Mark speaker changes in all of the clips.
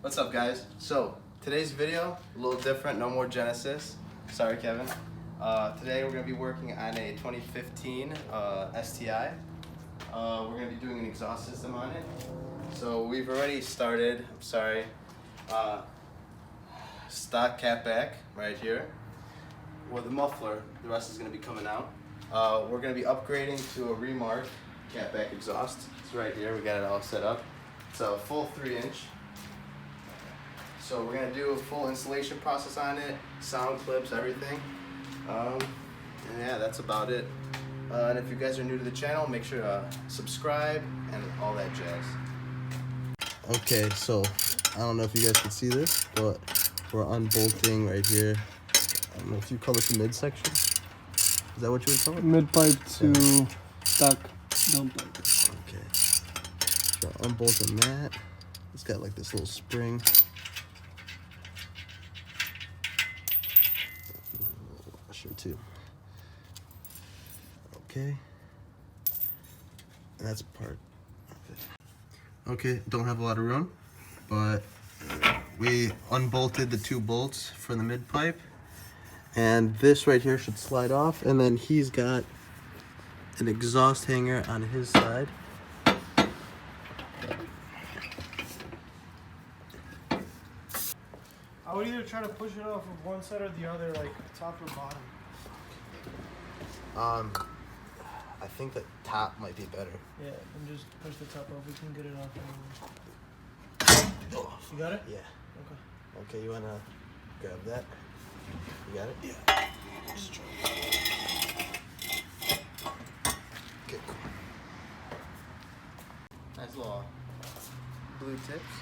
Speaker 1: What's up, guys? So today's video a little different. No more Genesis. Sorry, Kevin. Today we're gonna be working on a 2015 STi. We're gonna be doing an exhaust system on it. So we've already started. I'm sorry. Stock Catback right here. With the muffler, the rest is gonna be coming out. We're gonna be upgrading to a Remark Catback exhaust. It's right here. We got it all set up. It's a full 3-inch. So we're gonna do a full installation process on it, sound clips, everything. And yeah, that's about it. And if you guys are new to the channel, make sure to subscribe and all that jazz. Okay, so I don't know if you guys can see this, but we're unbolting right here. I don't know if you call this the midsection. Is that what you would call it?
Speaker 2: Mid pipe to stock down pipe.
Speaker 1: Okay. So unbolting that. It's got like this little spring. Washer too. Okay. And that's part of it. Okay, don't have a lot of room, but we unbolted the 2 bolts for the mid pipe. And this right here should slide off, and then he's got an exhaust hanger on his side.
Speaker 2: I would either try to push it off of one side or the other, like top or bottom.
Speaker 1: I think the top might be better.
Speaker 2: Yeah, and just push the top off. We can get it off.
Speaker 1: Oh.
Speaker 2: You got it?
Speaker 1: Yeah.
Speaker 2: Okay.
Speaker 1: Okay, you wanna grab that? You got it? Yeah. Just try. Okay, cool. Nice little blue tips.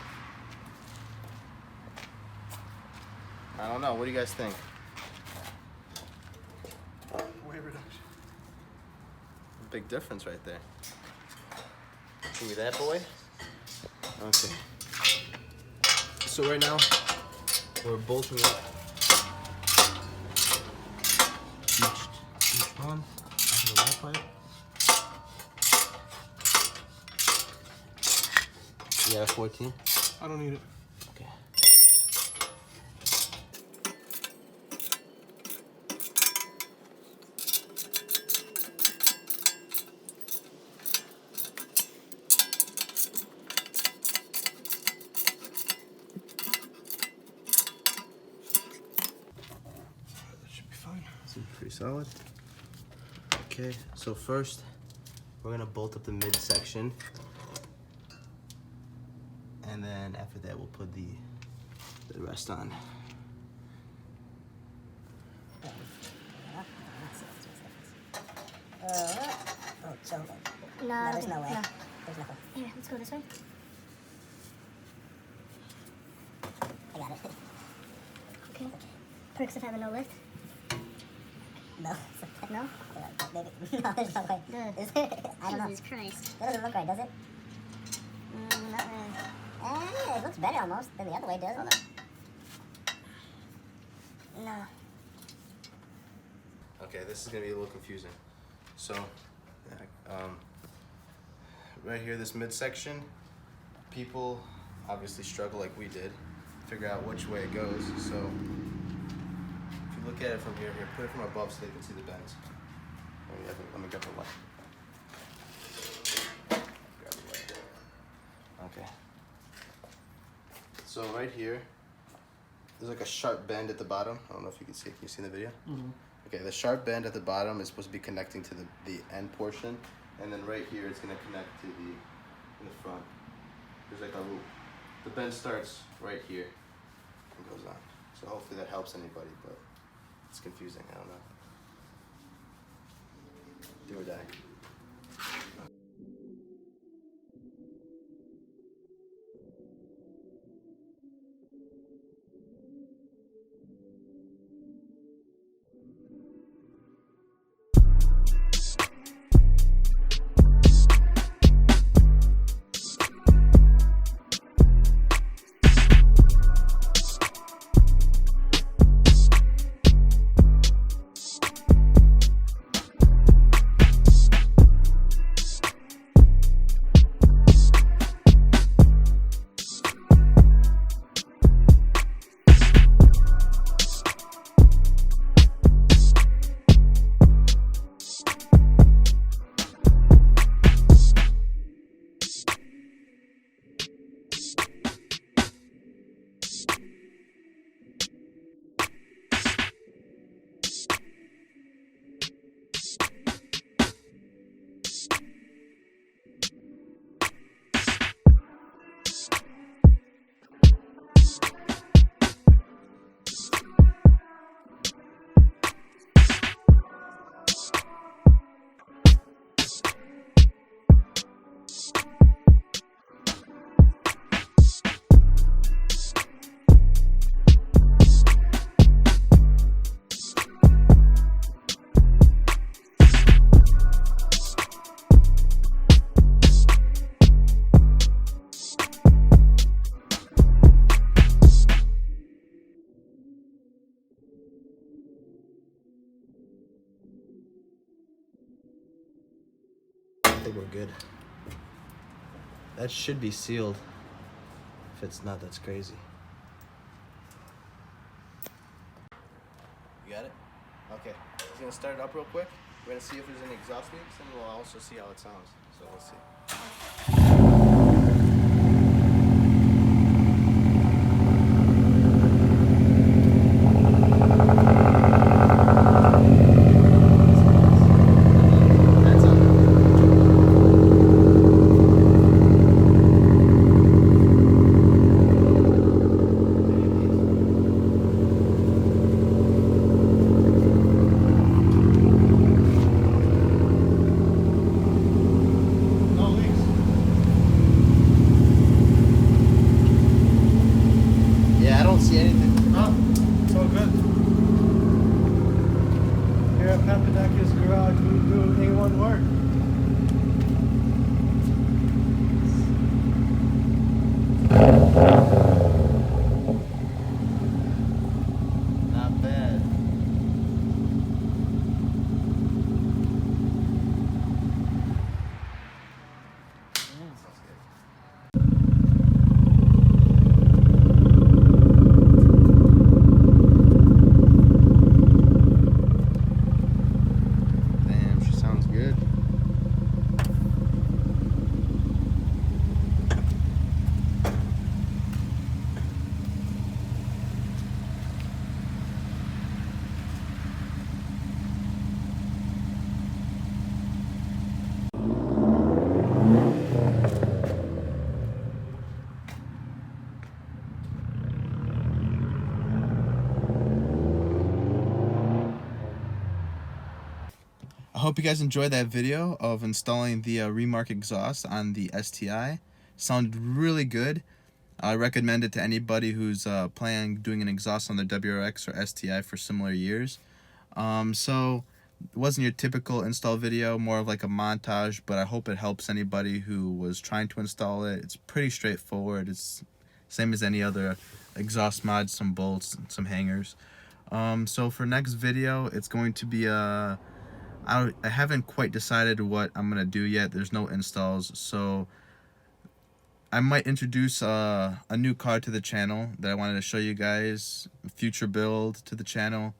Speaker 1: I don't know. What do you guys think?
Speaker 2: Weight reduction.
Speaker 1: Big difference right there. Give me that, boy. Okay. So right now, we're bolting up each one into the right pipe. You got a 14?
Speaker 2: I don't need it.
Speaker 1: Okay. Seems pretty solid. Okay, so first we're gonna bolt up the midsection, and then after that we'll put the rest on.
Speaker 3: So no, there's no way. No. There's nothing. Here, let's go this way. I got it. Okay. Perks of having no lift. No. No? Maybe. No, there's no way. Is there? I don't know. Jesus Christ. That doesn't look right, does it? Not really. It looks better almost than the other way, doesn't it? No.
Speaker 1: Okay, this is gonna be a little confusing. So, right here, this midsection, people obviously struggle like we did, figure out which way it goes. So, if you look at it from here, put it from above so they can see the bends. Let me grab the light. Grab the light. Okay. So right here, there's like a sharp bend at the bottom. I don't know if you can see it. Can you see in the video? Mm-hmm. Okay, the sharp bend at the bottom is supposed to be connecting to the end portion, and then right here it's gonna connect to in the front. There's like a loop. The bend starts right here and goes on. So hopefully that helps anybody, but it's confusing. I don't know. Do or die. think we're good. That should be sealed. If it's not, that's crazy. You got it? Okay. He's gonna start it up real quick. We're gonna see if there's any exhaust leaks, and we'll also see how it sounds. So let's see. See anything?
Speaker 2: Oh, it's all good. Here at Catback's garage, we do A1 work.
Speaker 1: Not bad. Sounds good. Damn, she sounds good. I hope you guys enjoyed that video of installing the Remark exhaust on the STi. Sounded really good. I recommend it to anybody who's planning doing an exhaust on their WRX or STi for similar years. So it wasn't your typical install video, more of like a montage, but I hope it helps anybody who was trying to install it. It's pretty straightforward. It's same as any other exhaust mod, some bolts, some hangers. So for next video, it's going to be I haven't quite decided what I'm gonna do yet. There's no installs, so I might introduce a new car to the channel that I wanted to show you guys, a future build to the channel,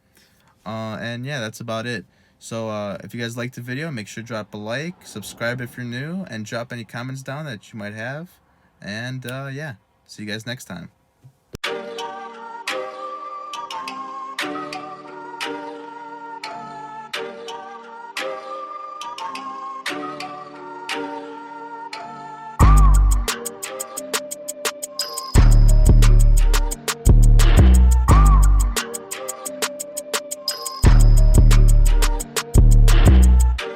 Speaker 1: and yeah, that's about it. So if you guys liked the video, make sure to drop a like, subscribe if you're new, and drop any comments down that you might have, and yeah, see you guys next time.